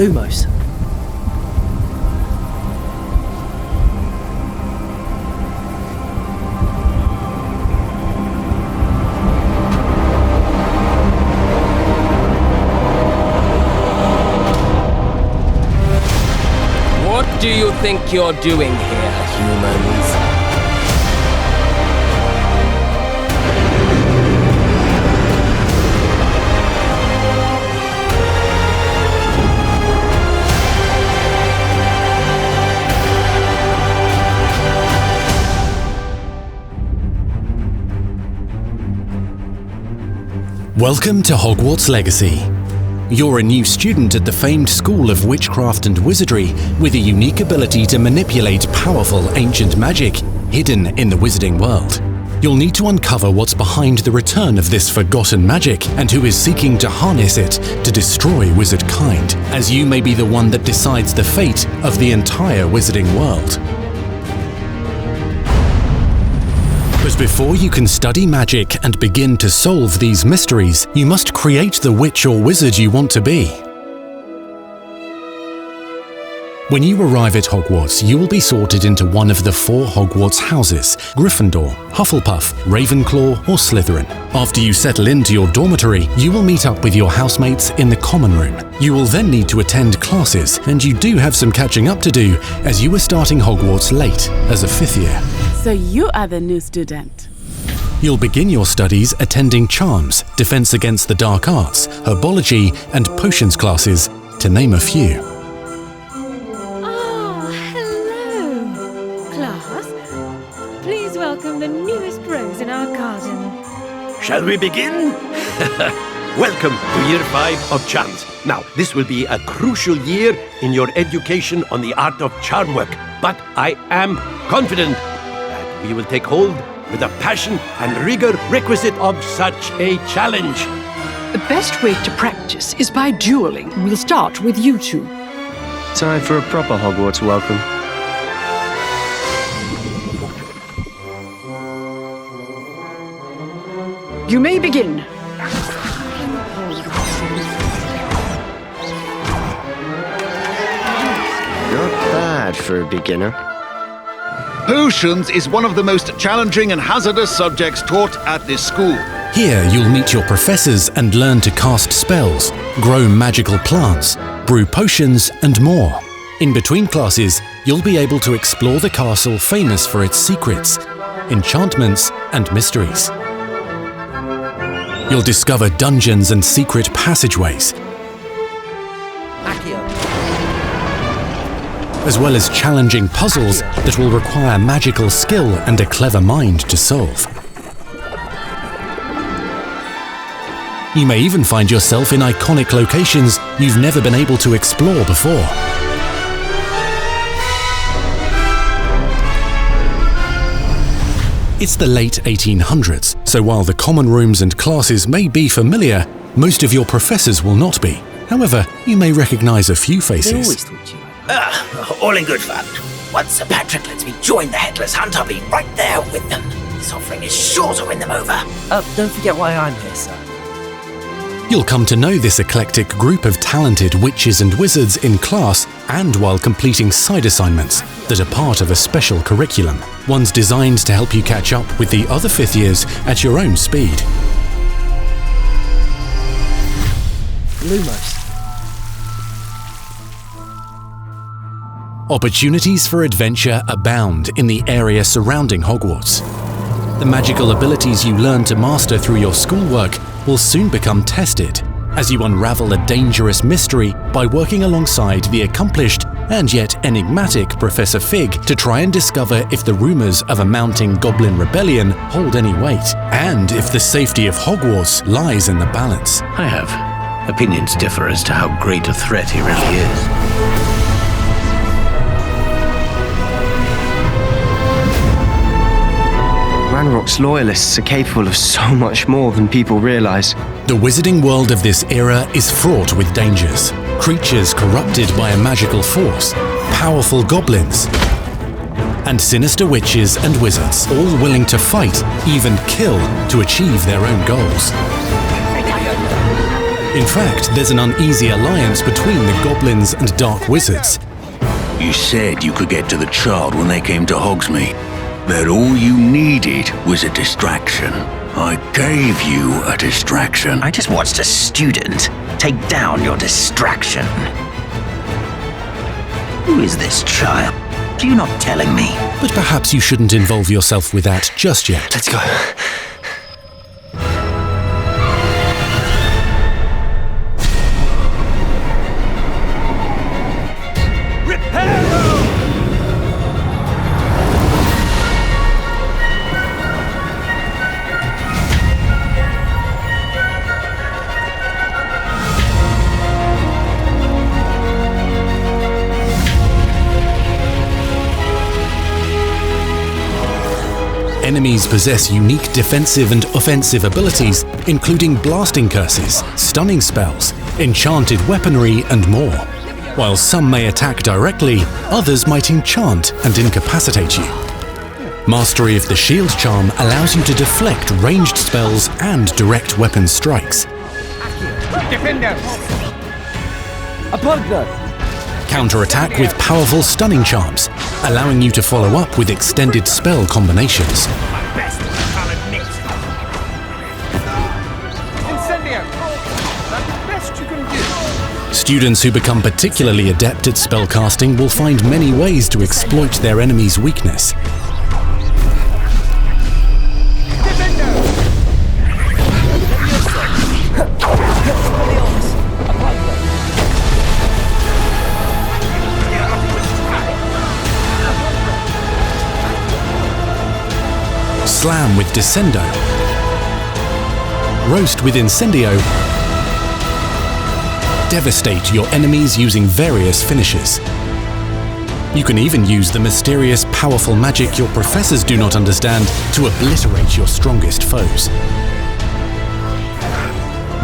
Lumos. What do you think you're doing here, humans? Welcome to Hogwarts Legacy. You're a new student at the famed School of Witchcraft and Wizardry with a unique ability to manipulate powerful ancient magic hidden in the wizarding world. You'll need to uncover what's behind the return of this forgotten magic and who is seeking to harness it to destroy wizard kind, as you may be the one that decides the fate of the entire wizarding world. But before you can study magic and begin to solve these mysteries, you must create the witch or wizard you want to be. When you arrive at Hogwarts, you will be sorted into one of the 4 Hogwarts houses: Gryffindor, Hufflepuff, Ravenclaw, or Slytherin. After you settle into your dormitory, you will meet up with your housemates in the common room. You will then need to attend classes, and you do have some catching up to do, as you were starting Hogwarts late as a 5th year. So you are the new student. You'll begin your studies attending Charms, Defense Against the Dark Arts, Herbology, and Potions classes, to name a few. Oh, hello, class. Please welcome the newest rose in our garden. Shall we begin? Welcome to Year 5 of Charms. Now, this will be a crucial year in your education on the art of charm work, but I am confident that we will take hold with the passion and rigor requisite of such a challenge. The best way to practice is by dueling. We'll start with you two. Time for a proper Hogwarts welcome. You may begin. Not bad for a beginner. Potions is one of the most challenging and hazardous subjects taught at this school. Here you'll meet your professors and learn to cast spells, grow magical plants, brew potions, and more. In between classes, you'll be able to explore the castle famous for its secrets, enchantments, and mysteries. You'll discover dungeons and secret passageways, as well as challenging puzzles that will require magical skill and a clever mind to solve. You may even find yourself in iconic locations you've never been able to explore before. It's the late 1800s, so while the common rooms and classes may be familiar, most of your professors will not be. However, you may recognize a few faces. All in good fun. Once Sir Patrick lets me join the Headless Hunt, I'll be right there with them. This offering is sure to win them over. Don't forget why I'm here, sir. You'll come to know this eclectic group of talented witches and wizards in class and while completing side assignments that are part of a special curriculum, ones designed to help you catch up with the other 5th years at your own speed. Lumos. Opportunities for adventure abound in the area surrounding Hogwarts. The magical abilities you learn to master through your schoolwork will soon become tested as you unravel a dangerous mystery by working alongside the accomplished and yet enigmatic Professor Fig to try and discover if the rumors of a mounting goblin rebellion hold any weight, and if the safety of Hogwarts lies in the balance. I have. Opinions differ as to how great a threat he really is. Ranrock's loyalists are capable of so much more than people realize. The wizarding world of this era is fraught with dangers. Creatures corrupted by a magical force, powerful goblins, and sinister witches and wizards, all willing to fight, even kill, to achieve their own goals. In fact, there's an uneasy alliance between the goblins and dark wizards. You said you could get to the child when they came to Hogsmeade. That all you needed was a distraction. I gave you a distraction. I just watched a student take down your distraction. Who is this child? Are you not telling me? But perhaps you shouldn't involve yourself with that just yet. Let's go. Enemies possess unique defensive and offensive abilities, including blasting curses, stunning spells, enchanted weaponry, and more. While some may attack directly, others might enchant and incapacitate you. Mastery of the shield charm allows you to deflect ranged spells and direct weapon strikes. Defender! A partner! Counterattack with powerful stunning charms, allowing you to follow up with extended spell combinations. Students who become particularly adept at spellcasting will find many ways to exploit their enemy's weakness. Slam with Descendo, Roast with Incendio, devastate your enemies using various finishes. You can even use the mysterious, powerful magic your professors do not understand to obliterate your strongest foes.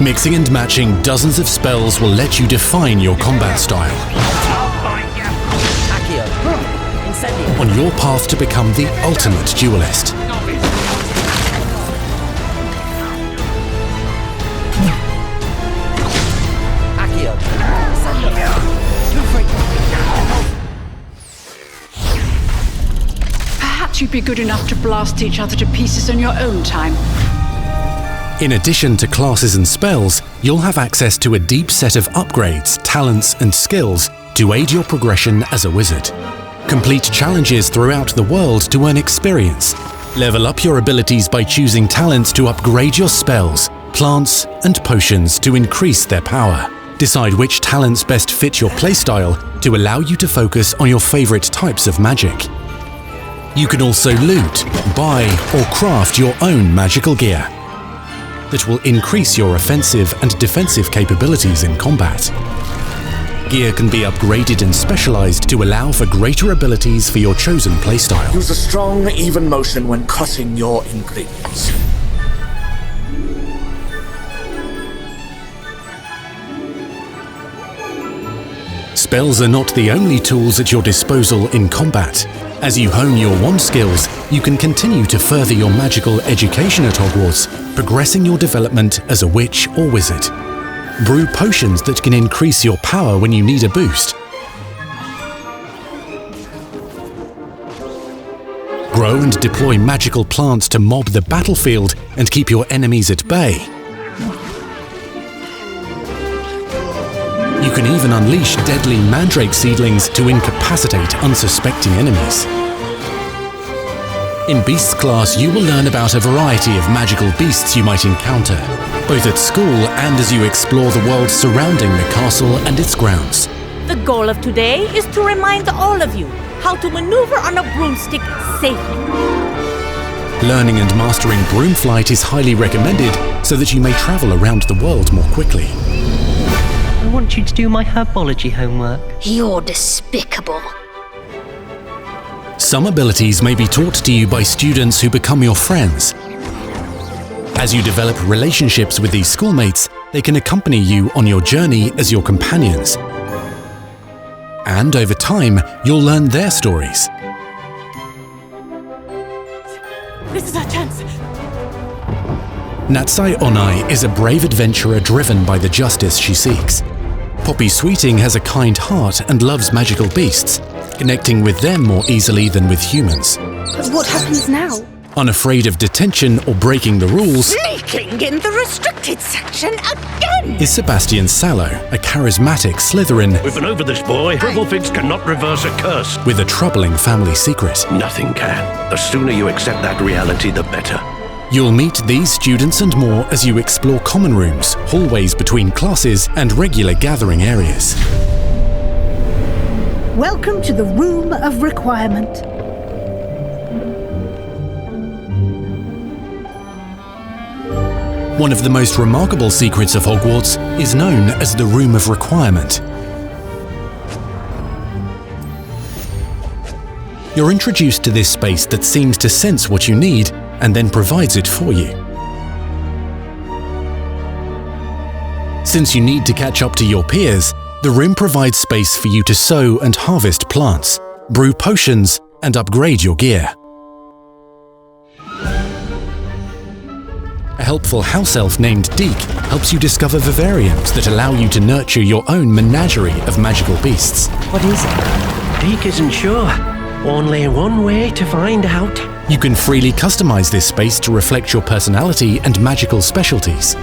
Mixing and matching dozens of spells will let you define your combat style. On your path to become the ultimate duelist. Perhaps you'd be good enough to blast each other to pieces on your own time. In addition to classes and spells, you'll have access to a deep set of upgrades, talents, and skills to aid your progression as a wizard. Complete challenges throughout the world to earn experience. Level up your abilities by choosing talents to upgrade your spells, plants, and potions to increase their power. Decide which talents best fit your playstyle to allow you to focus on your favorite types of magic. You can also loot, buy, or craft your own magical gear that will increase your offensive and defensive capabilities in combat. Gear can be upgraded and specialized to allow for greater abilities for your chosen playstyle. Use a strong, even motion when cutting your ingredients. Spells are not the only tools at your disposal in combat. As you hone your wand skills, you can continue to further your magical education at Hogwarts, progressing your development as a witch or wizard. Brew potions that can increase your power when you need a boost. Grow and deploy magical plants to mob the battlefield and keep your enemies at bay. You can even unleash deadly mandrake seedlings to incapacitate unsuspecting enemies. In Beasts class, you will learn about a variety of magical beasts you might encounter, both at school and as you explore the world surrounding the castle and its grounds. The goal of today is to remind all of you how to maneuver on a broomstick safely. Learning and mastering broom flight is highly recommended so that you may travel around the world more quickly. I want you to do my herbology homework. You're despicable. Some abilities may be taught to you by students who become your friends. As you develop relationships with these schoolmates, they can accompany you on your journey as your companions. And over time, you'll learn their stories. This is our chance. Natsai Onai is a brave adventurer driven by the justice she seeks. Poppy Sweeting has a kind heart and loves magical beasts, connecting with them more easily than with humans. But what happens now? Unafraid of detention or breaking the rules, Sneaking in the restricted section again! is Sebastian Sallow, a charismatic Slytherin We've been over this, boy. Pribblefigs cannot reverse a curse. with a troubling family secret. Nothing can. The sooner you accept that reality, the better. You'll meet these students and more as you explore common rooms, hallways between classes, and regular gathering areas. Welcome to the Room of Requirement. One of the most remarkable secrets of Hogwarts is known as the Room of Requirement. You're introduced to this space that seems to sense what you need and then provides it for you. Since you need to catch up to your peers, the room provides space for you to sow and harvest plants, brew potions, and upgrade your gear. A helpful house elf named Deke helps you discover vivariums that allow you to nurture your own menagerie of magical beasts. What is it? Deke isn't sure. Only one way to find out. You can freely customize this space to reflect your personality and magical specialties.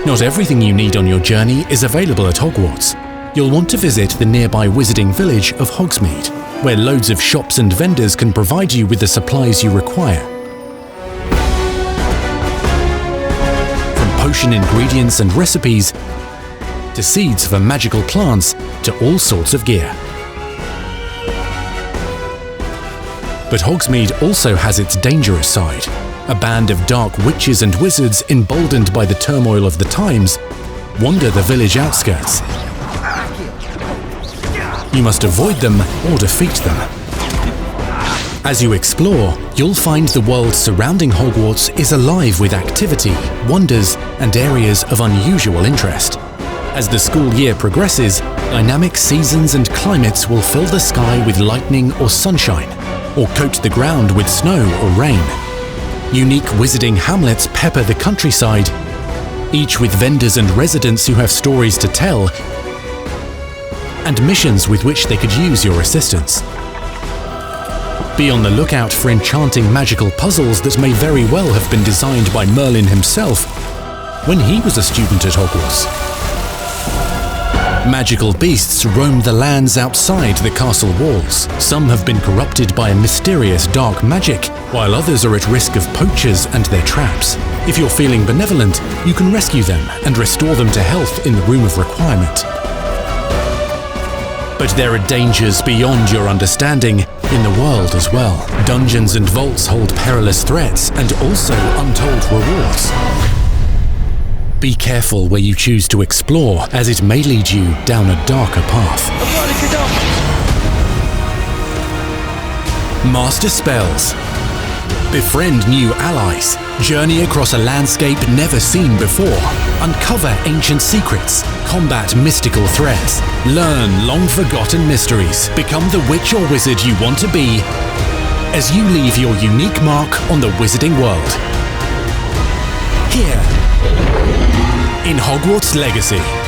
Not everything you need on your journey is available at Hogwarts. You'll want to visit the nearby wizarding village of Hogsmeade, where loads of shops and vendors can provide you with the supplies you require. From potion ingredients and recipes, to seeds for magical plants, to all sorts of gear. But Hogsmeade also has its dangerous side. A band of dark witches and wizards, emboldened by the turmoil of the times, wander the village outskirts. You must avoid them or defeat them. As you explore, you'll find the world surrounding Hogwarts is alive with activity, wonders, and areas of unusual interest. As the school year progresses, dynamic seasons and climates will fill the sky with lightning or sunshine, or coat the ground with snow or rain. Unique wizarding hamlets pepper the countryside, each with vendors and residents who have stories to tell and missions with which they could use your assistance. Be on the lookout for enchanting magical puzzles that may very well have been designed by Merlin himself when he was a student at Hogwarts. Magical beasts roam the lands outside the castle walls. Some have been corrupted by a mysterious dark magic, while others are at risk of poachers and their traps. If you're feeling benevolent, you can rescue them and restore them to health in the Room of Requirement. But there are dangers beyond your understanding in the world as well. Dungeons and vaults hold perilous threats and also untold rewards. Be careful where you choose to explore, as it may lead you down a darker path. Master spells. Befriend new allies. Journey across a landscape never seen before. Uncover ancient secrets. Combat mystical threats. Learn long-forgotten mysteries. Become the witch or wizard you want to be as you leave your unique mark on the wizarding world. Here in Hogwarts Legacy.